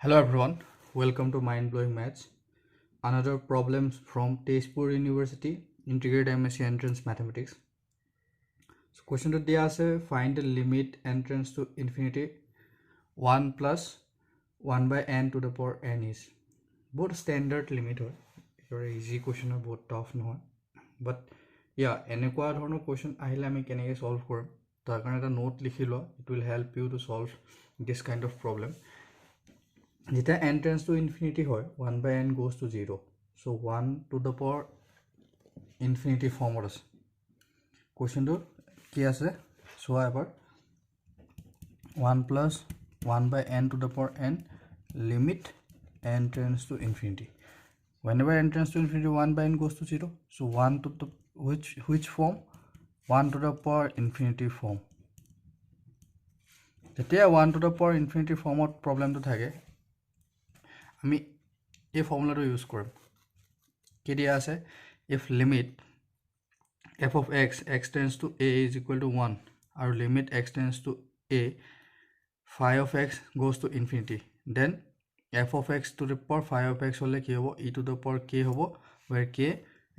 Hello everyone, welcome to Mind Blowing Maths. Another problem from Tezpur University, Integrated MSc Entrance Mathematics. So question to dia ase find the limit entrance to infinity 1 plus 1 by n to the power n is. Both standard limit hoy. Very easy question or both tough no. But yeah, enekwa dhorono question ahile ami keneke solve korim. Tar karone eta note likhi lo, it will help you to solve this kind of problem. Jeta n tends to infinity hoy 1 by n goes to 0, so 1 to the power infinity form ase question to ki ase so ever 1 plus 1 by n to the power n limit n tends to infinity. Whenever n tends to infinity 1 by n goes to 0, so 1 to the which form 1 to the power infinity form. Jetia 1 to the power infinity form of problem to thake আমি এই ফর্মুলাটো use কৰিম কি দিয়া আছে if limit f of x tends to a is equal to 1 আৰু limit x tends to a phi of x goes to infinity, then f of x to the power phi of x হলে কি হ'ব e to the power k হ'ব, where k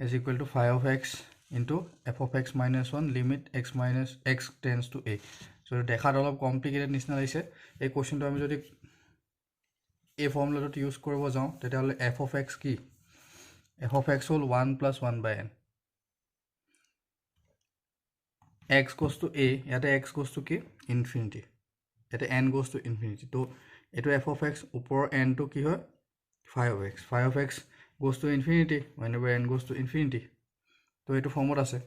is equal to phi of x into f of x minus 1 limit x tends to a. So দেখাত অলপ complicated নিচিনা লাগিছে এই কোৱেশ্চনটো আমি যদি এই ফৰ্মুলাটো ইউজ কৰিব যাওঁ তেতিয়াহ'লে f of x কি f of x হ'ল 1 plus 1 by n, x goes to a, ইয়াতে x goes to কি infinity, ইয়াতে n goes to infinity, তো এইটো f of x ওপৰ n টো কি হয় phi of x goes to infinity whenever n goes to infinity, তো এইটো ফৰ্মত আছে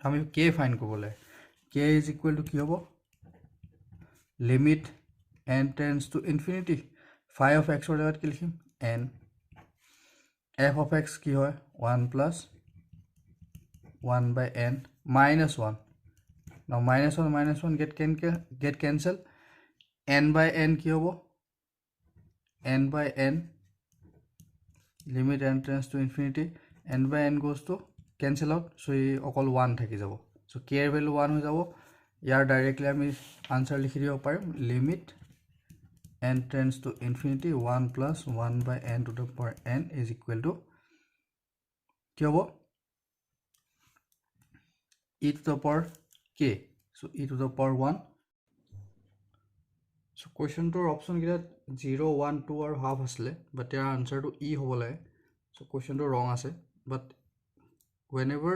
আমি k ফাইন কৰিব লাগে k is equal to কি হ'ব limit n tends to infinity phi of x or জায়গাত কি লিখিম n, f of x কি হয় 1 plus 1 by n minus 1. Now minus 1 get cancel, n by n কি হ'ব n by n limit n tends to infinity, n by n goes to cancel out, so অকল 1 থাকি যাব, so k এর value 1 হৈ যাব, ইয়াৰ ডাইৰেক্টলি আমি answer লিখি দিব পাৰিম limit n tends to infinity 1 plus 1 by n to the power n is equal to কি হ'ব e to the power k, so e to the power 1. So question to option gita 0 1 2 or half asle, but your answer to e hobo lage, so question to wrong ase, but whenever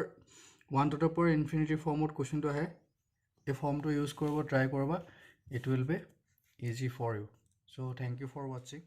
1 to the power infinity form of question to hai a form to use korbo try korba, it will be easy for you. So thank you for watching.